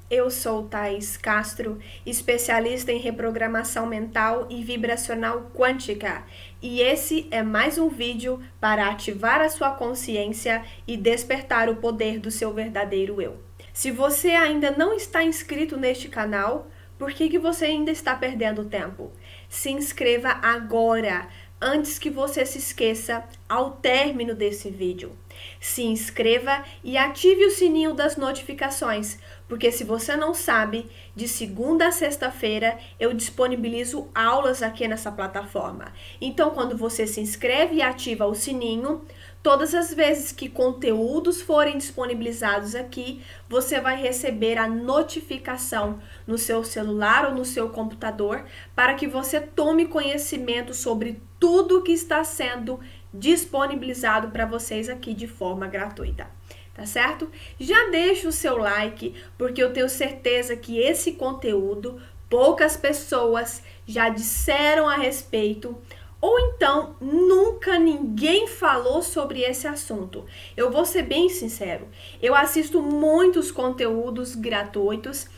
Eu sou Thaís Castro, especialista em reprogramação mental e vibracional quântica, e esse é mais um vídeo para ativar a sua consciência e despertar o poder do seu verdadeiro eu. Se você ainda não está inscrito neste canal, por que você ainda está perdendo tempo? Se inscreva agora, antes que você se esqueça ao término desse vídeo. Se inscreva e ative o sininho das notificações, porque se você não sabe, de segunda a sexta-feira eu disponibilizo aulas aqui nessa plataforma. Então, quando você se inscreve e ativa o sininho, todas as vezes que conteúdos forem disponibilizados aqui, você vai receber a notificação no seu celular ou no seu computador para que você tome conhecimento sobre tudo que está sendo disponibilizado para vocês aqui de forma gratuita. Tá certo? Já deixa o seu like, porque eu tenho certeza que esse conteúdo poucas pessoas já disseram a respeito, ou então nunca ninguém falou sobre esse assunto. Eu vou ser bem sincero, eu assisto muitos conteúdos gratuitos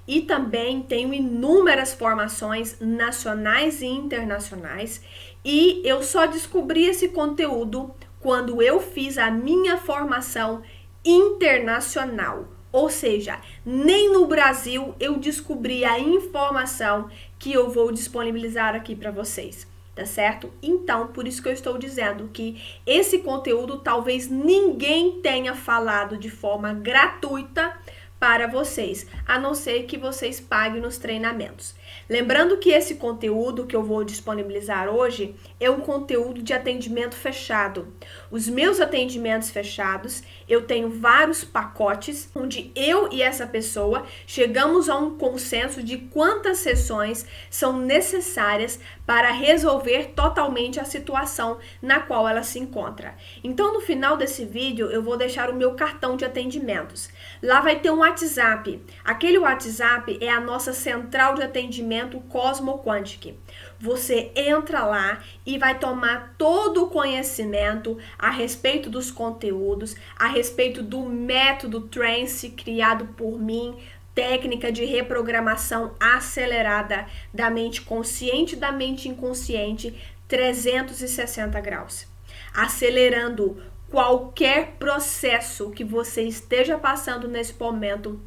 e também tenho inúmeras formações nacionais e internacionais, e eu só descobri esse conteúdo quando eu fiz a minha formação internacional. Ou seja, nem no Brasil eu descobri a informação que eu vou disponibilizar aqui para vocês, tá certo? Então, por isso que eu estou dizendo que esse conteúdo talvez ninguém tenha falado de forma gratuita para vocês, a não ser que vocês paguem nos treinamentos. Lembrando que esse conteúdo que eu vou disponibilizar hoje é um conteúdo de atendimento fechado. Os meus atendimentos fechados, eu tenho vários pacotes onde eu e essa pessoa chegamos a um consenso de quantas sessões são necessárias para resolver totalmente a situação na qual ela se encontra. Então, no final desse vídeo, eu vou deixar o meu cartão de atendimentos. Lá vai ter um WhatsApp. Aquele WhatsApp é a nossa central de atendimento Cosmo Quantic. Você entra lá e vai tomar todo o conhecimento a respeito dos conteúdos, a respeito do método Trance criado por mim, técnica de reprogramação acelerada da mente consciente e da mente inconsciente, 360 graus, acelerando qualquer processo que você esteja passando nesse momento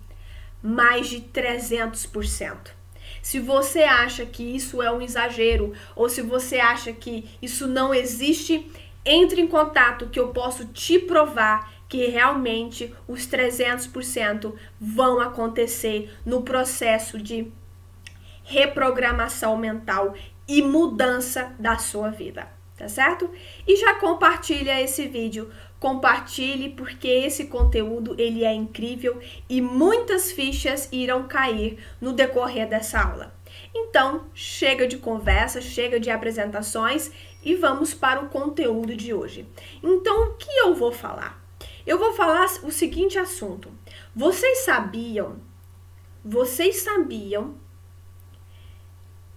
mais de 300%. Se você acha que isso é um exagero ou se você acha que isso não existe, entre em contato que eu posso te provar que realmente os 300% vão acontecer no processo de reprogramação mental e mudança da sua vida, tá certo? E já compartilha esse vídeo, compartilhe porque esse conteúdo ele é incrível e muitas fichas irão cair no decorrer dessa aula. Então, chega de conversa, chega de apresentações e vamos para o conteúdo de hoje. Então, o que eu vou falar? Eu vou falar o seguinte assunto. Vocês sabiam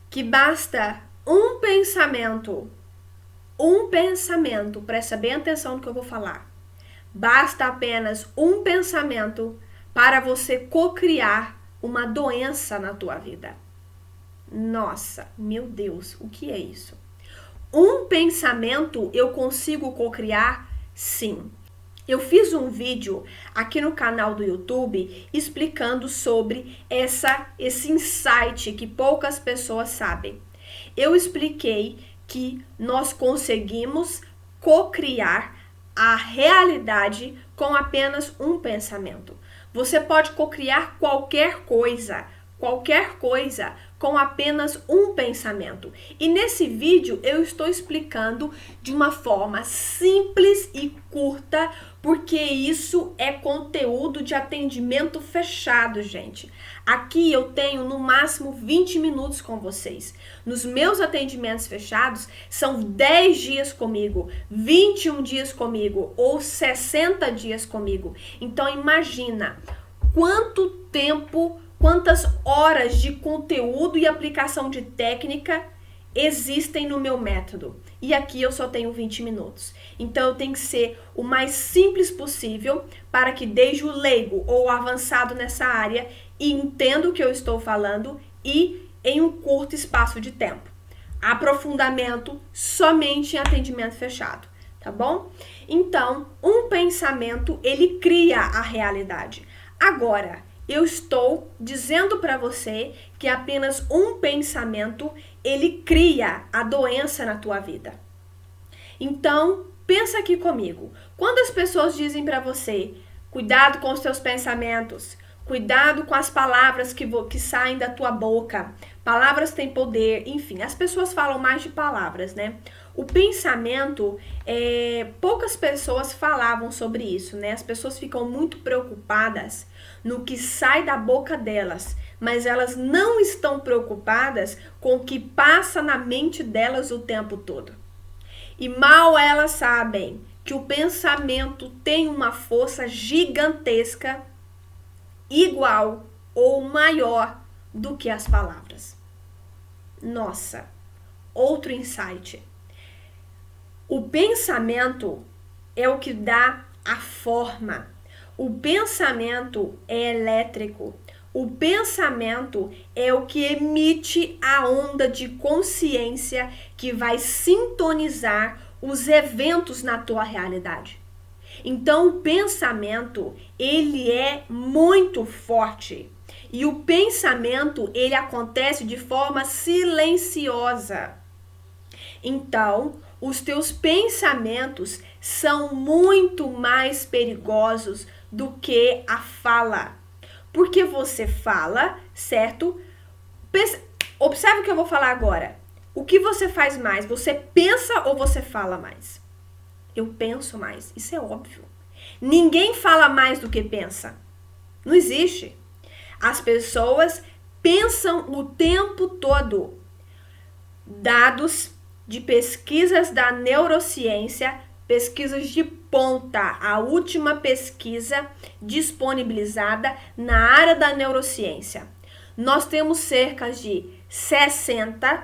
que basta um pensamento, presta bem atenção no que eu vou falar. Basta apenas um pensamento para você cocriar uma doença na tua vida. Nossa, meu Deus, o que é isso? Um pensamento eu consigo cocriar? Sim. Eu fiz um vídeo aqui no canal do YouTube explicando sobre esse insight que poucas pessoas sabem. Eu expliquei que nós conseguimos cocriar a realidade com apenas um pensamento. Você pode cocriar qualquer coisa com apenas um pensamento. E nesse vídeo eu estou explicando de uma forma simples e curta, porque isso é conteúdo de atendimento fechado, gente. Aqui eu tenho no máximo 20 minutos com vocês. Nos meus atendimentos fechados são 10 dias comigo, 21 dias comigo ou 60 dias comigo. Então imagina quanto tempo, quantas horas de conteúdo e aplicação de técnica existem no meu método. E aqui eu só tenho 20 minutos. Então eu tenho que ser o mais simples possível para que desde o leigo ou o avançado nessa área entenda o que eu estou falando e em um curto espaço de tempo. Aprofundamento somente em atendimento fechado, tá bom? Então, um pensamento, ele cria a realidade. Agora, eu estou dizendo para você que apenas um pensamento, ele cria a doença na tua vida. Então, pensa aqui comigo. Quando as pessoas dizem para você, cuidado com os teus pensamentos, cuidado com as palavras que saem da tua boca, palavras têm poder, enfim, as pessoas falam mais de palavras, né? O pensamento, poucas pessoas falavam sobre isso, né? As pessoas ficam muito preocupadas no que sai da boca delas, mas elas não estão preocupadas com o que passa na mente delas o tempo todo. E mal elas sabem que o pensamento tem uma força gigantesca, igual ou maior do que as palavras. Nossa, outro insight. O pensamento é o que dá a forma. O pensamento é elétrico. O pensamento é o que emite a onda de consciência que vai sintonizar os eventos na tua realidade. Então, o pensamento, ele é muito forte. E o pensamento, ele acontece de forma silenciosa. Então, os teus pensamentos são muito mais perigosos do que a fala. Porque você fala, certo? Observe o que eu vou falar agora. O que você faz mais? Você pensa ou você fala mais? Eu penso mais. Isso é óbvio. Ninguém fala mais do que pensa. Não existe. As pessoas pensam o tempo todo. Dados de pesquisas da neurociência, pesquisas de ponta, a última pesquisa disponibilizada na área da neurociência. Nós temos cerca de 60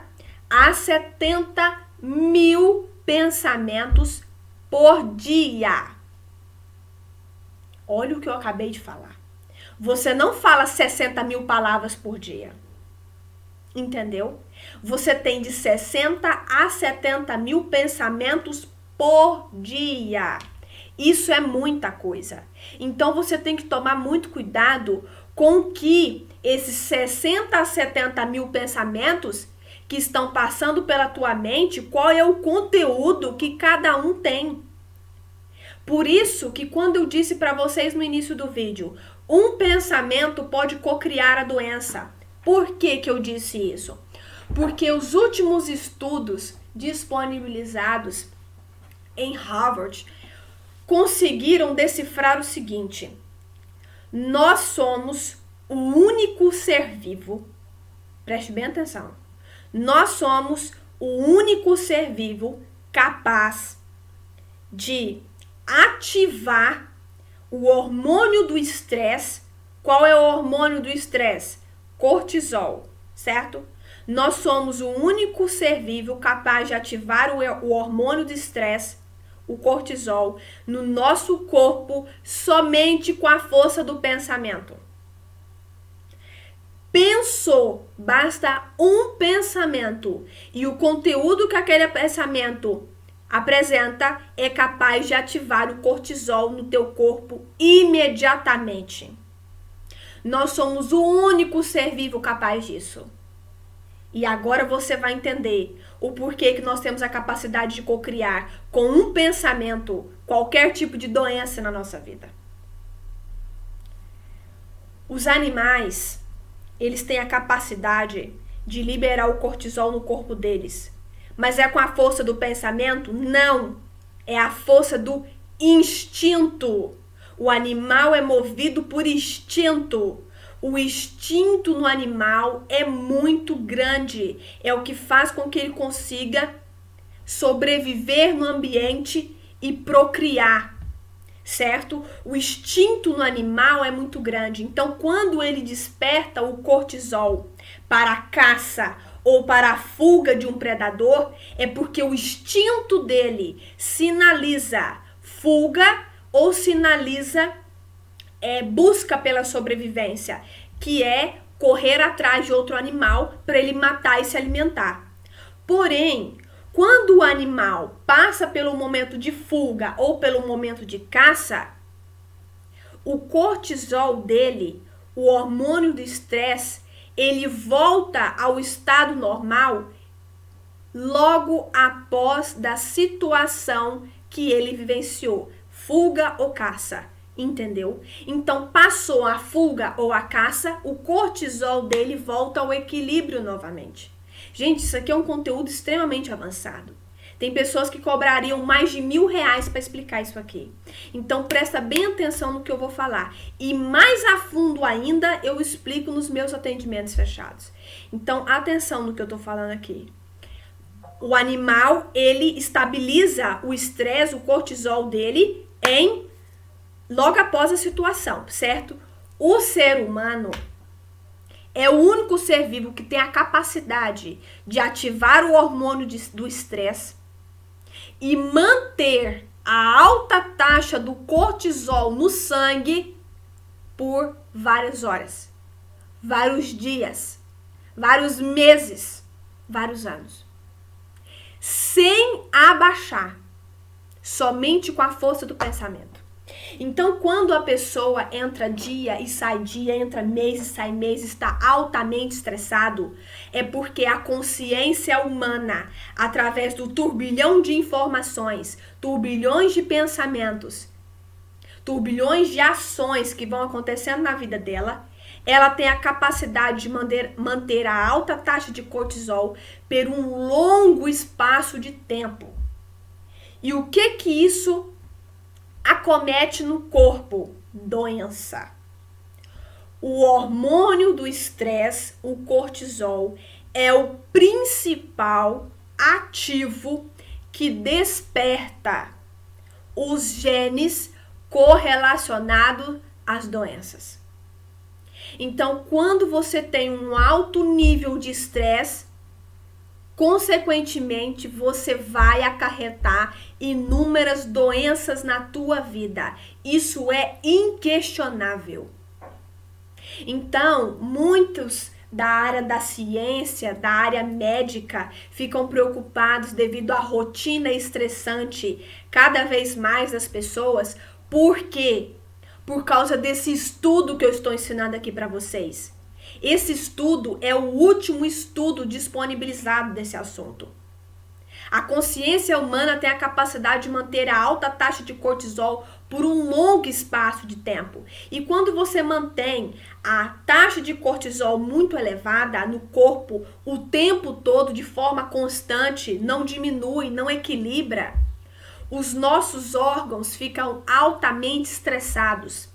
a 70 mil pensamentos por dia. Olha o que eu acabei de falar. Você não fala 60 mil palavras por dia. Entendeu? Você tem de 60 a 70 mil pensamentos por dia. Isso é muita coisa. Então você tem que tomar muito cuidado com que esses 60 a 70 mil pensamentos que estão passando pela tua mente, qual é o conteúdo que cada um tem. Por isso que quando eu disse para vocês no início do vídeo, um pensamento pode cocriar a doença. Por que que eu disse isso? Porque os últimos estudos disponibilizados em Harvard conseguiram decifrar o seguinte: nós somos o único ser vivo, preste bem atenção, nós somos o único ser vivo capaz de ativar o hormônio do estresse. Qual é o hormônio do estresse? Cortisol, certo? Nós somos o único ser vivo capaz de ativar o hormônio do estresse, o cortisol, no nosso corpo somente com a força do pensamento. Pensou, basta um pensamento e o conteúdo que aquele pensamento apresenta é capaz de ativar o cortisol no teu corpo imediatamente. Nós somos o único ser vivo capaz disso. E agora você vai entender o porquê que nós temos a capacidade de cocriar com um pensamento qualquer tipo de doença na nossa vida. Os animais, eles têm a capacidade de liberar o cortisol no corpo deles. Mas é com a força do pensamento? Não. É a força do instinto. O animal é movido por instinto. O instinto no animal é muito grande. É o que faz com que ele consiga sobreviver no ambiente e procriar, certo? O instinto no animal é muito grande. Então, quando ele desperta o cortisol para a caça ou para a fuga de um predador, é porque o instinto dele sinaliza fuga ou sinaliza busca pela sobrevivência, que é correr atrás de outro animal para ele matar e se alimentar. Porém, quando o animal passa pelo momento de fuga ou pelo momento de caça, o cortisol dele, o hormônio do estresse, ele volta ao estado normal logo após da situação que ele vivenciou, fuga ou caça, entendeu? Então, passou a fuga ou a caça, o cortisol dele volta ao equilíbrio novamente. Gente, isso aqui é um conteúdo extremamente avançado. Tem pessoas que cobrariam mais de R$1.000 para explicar isso aqui. Então, presta bem atenção no que eu vou falar. E mais a fundo ainda, eu explico nos meus atendimentos fechados. Então, atenção no que eu estou falando aqui. O animal, ele estabiliza o estresse, o cortisol dele, logo após a situação, certo? O ser humano é o único ser vivo que tem a capacidade de ativar o hormônio do estresse e manter a alta taxa do cortisol no sangue por várias horas, vários dias, vários meses, vários anos, sem abaixar, somente com a força do pensamento. Então, quando a pessoa entra dia, entra mês e sai mês, está altamente estressado, é porque a consciência humana, através do turbilhão de informações, turbilhões de pensamentos, turbilhões de ações que vão acontecendo na vida dela, ela tem a capacidade de manter a alta taxa de cortisol por um longo espaço de tempo. E o que isso acomete no corpo? Doença. O hormônio do estresse, o cortisol, é o principal ativo que desperta os genes correlacionados às doenças. Então, quando você tem um alto nível de estresse, consequentemente, você vai acarretar inúmeras doenças na tua vida. Isso é inquestionável. Então, muitos da área da ciência, da área médica, ficam preocupados devido à rotina estressante cada vez mais das pessoas. Por quê? Por causa desse estudo que eu estou ensinando aqui para vocês. Esse estudo é o último estudo disponibilizado desse assunto. A consciência humana tem a capacidade de manter a alta taxa de cortisol por um longo espaço de tempo. E quando você mantém a taxa de cortisol muito elevada no corpo o tempo todo, de forma constante, não diminui, não equilibra, os nossos órgãos ficam altamente estressados.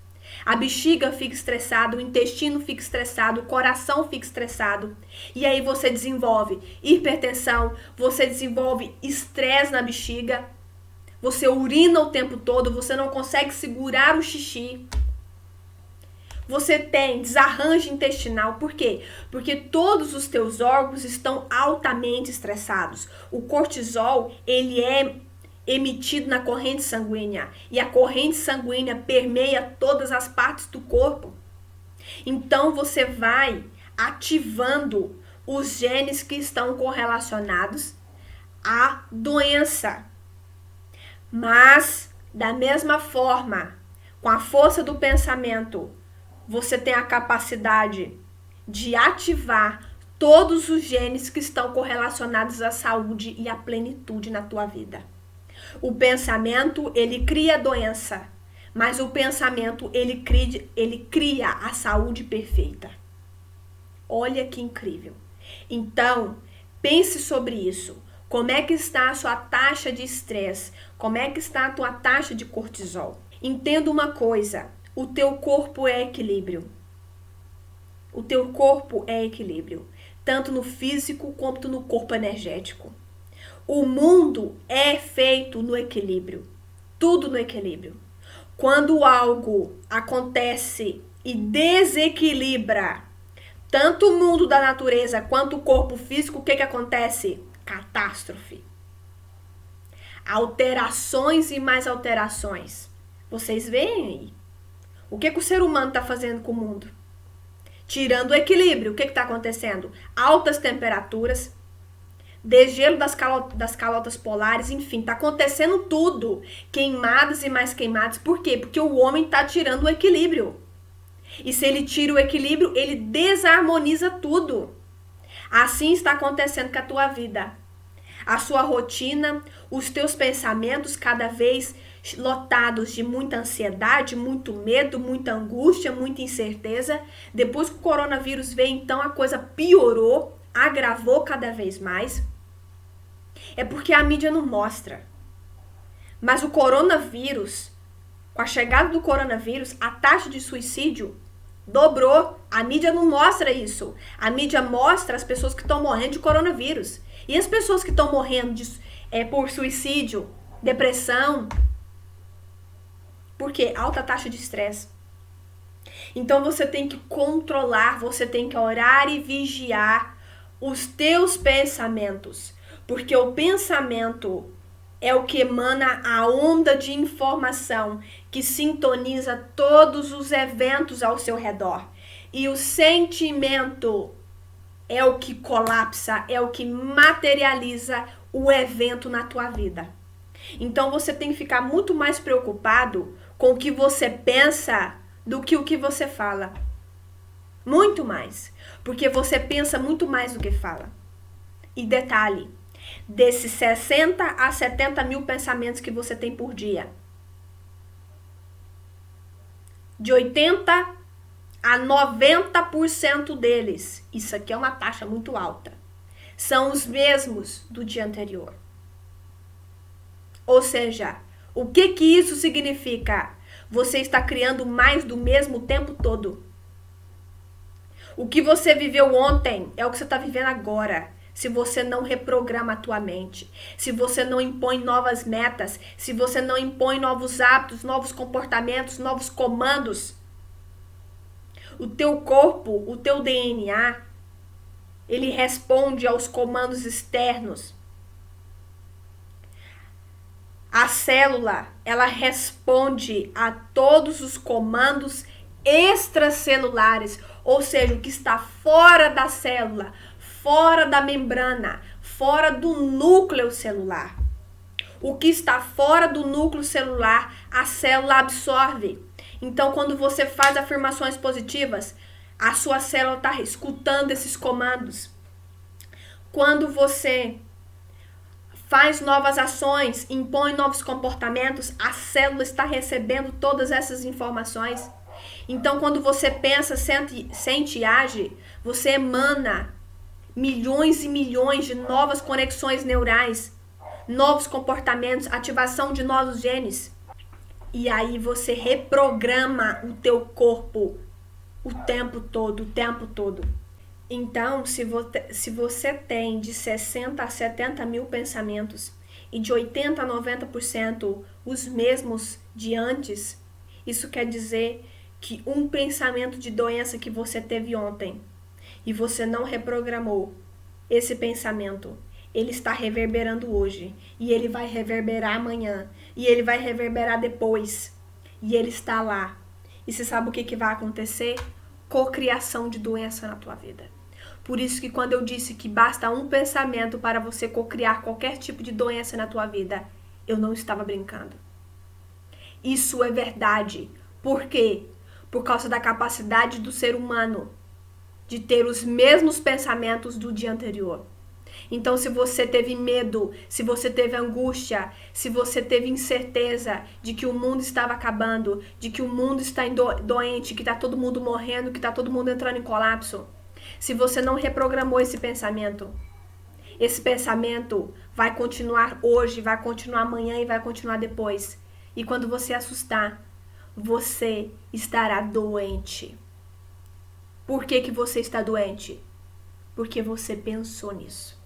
A bexiga fica estressada, o intestino fica estressado, o coração fica estressado. E aí você desenvolve hipertensão, você desenvolve estresse na bexiga, você urina o tempo todo, você não consegue segurar o xixi. Você tem desarranjo intestinal. Por quê? Porque todos os teus órgãos estão altamente estressados. O cortisol, ele é emitido na corrente sanguínea, e a corrente sanguínea permeia todas as partes do corpo. Então você vai ativando os genes que estão correlacionados à doença. Mas, da mesma forma, com a força do pensamento, você tem a capacidade de ativar todos os genes que estão correlacionados à saúde e à plenitude na tua vida. O pensamento, ele cria a doença, mas o pensamento, ele cria a saúde perfeita. Olha que incrível. Então, pense sobre isso. Como é que está a sua taxa de estresse? Como é que está a tua taxa de cortisol? Entenda uma coisa, o teu corpo é equilíbrio. O teu corpo é equilíbrio, tanto no físico quanto no corpo energético. O mundo é feito no equilíbrio, tudo no equilíbrio. Quando algo acontece e desequilibra tanto o mundo da natureza quanto o corpo físico, o que acontece? Catástrofe. Alterações e mais alterações. Vocês veem aí? O que o ser humano está fazendo com o mundo? Tirando o equilíbrio, o que está acontecendo? Altas temperaturas, degelo das calotas polares, enfim, está acontecendo tudo. Queimadas e mais queimadas. Por quê? Porque o homem está tirando o equilíbrio. E se ele tira o equilíbrio, ele desarmoniza tudo. Assim está acontecendo com a tua vida. A sua rotina, os teus pensamentos cada vez lotados de muita ansiedade, muito medo, muita angústia, muita incerteza. Depois que o coronavírus veio, então a coisa piorou, agravou cada vez mais. É porque a mídia não mostra. Mas o coronavírus, com a chegada do coronavírus, a taxa de suicídio dobrou. A mídia não mostra isso. A mídia mostra as pessoas que estão morrendo de coronavírus. E as pessoas que estão morrendo por suicídio, depressão. Por quê? Alta taxa de estresse. Então você tem que controlar, você tem que orar e vigiar os teus pensamentos. Porque o pensamento é o que emana a onda de informação que sintoniza todos os eventos ao seu redor. E o sentimento é o que colapsa, é o que materializa o evento na tua vida. Então você tem que ficar muito mais preocupado com o que você pensa do que o que você fala. Muito mais. Porque você pensa muito mais do que fala. E detalhe, desses 60 a 70 mil pensamentos que você tem por dia, de 80 a 90% deles, isso aqui é uma taxa muito alta, são os mesmos do dia anterior. Ou seja, o que isso significa? Você está criando mais do mesmo o tempo todo. O que você viveu ontem é o que você está vivendo agora. Se você não reprograma a tua mente, se você não impõe novas metas, se você não impõe novos hábitos, novos comportamentos, novos comandos, o teu corpo, o teu DNA, ele responde aos comandos externos. A célula, ela responde a todos os comandos extracelulares, ou seja, o que está fora da célula, fora da membrana, fora do núcleo celular. O que está fora do núcleo celular, a célula absorve. Então, quando você faz afirmações positivas, a sua célula está escutando esses comandos. Quando você faz novas ações, impõe novos comportamentos, a célula está recebendo todas essas informações. Então, quando você pensa, sente e age, você emana milhões e milhões de novas conexões neurais, novos comportamentos, ativação de novos genes. E aí você reprograma o teu corpo o tempo todo, Então, se você tem de 60 a 70 mil pensamentos e de 80 a 90% os mesmos de antes, isso quer dizer que um pensamento de doença que você teve ontem e você não reprogramou esse pensamento, ele está reverberando hoje, e ele vai reverberar amanhã, e ele vai reverberar depois, e ele está lá. E você sabe o que vai acontecer? Cocriação de doença na tua vida. Por isso que quando eu disse que basta um pensamento para você cocriar qualquer tipo de doença na tua vida, eu não estava brincando. Isso é verdade. Por quê? Por causa da capacidade do ser humano de ter os mesmos pensamentos do dia anterior. Então, se você teve medo, se você teve angústia, se você teve incerteza de que o mundo estava acabando, de que o mundo está doente, que está todo mundo morrendo, que está todo mundo entrando em colapso, se você não reprogramou esse pensamento vai continuar hoje, vai continuar amanhã e vai continuar depois. E quando você assustar, você estará doente. Por que você está doente? Porque você pensou nisso.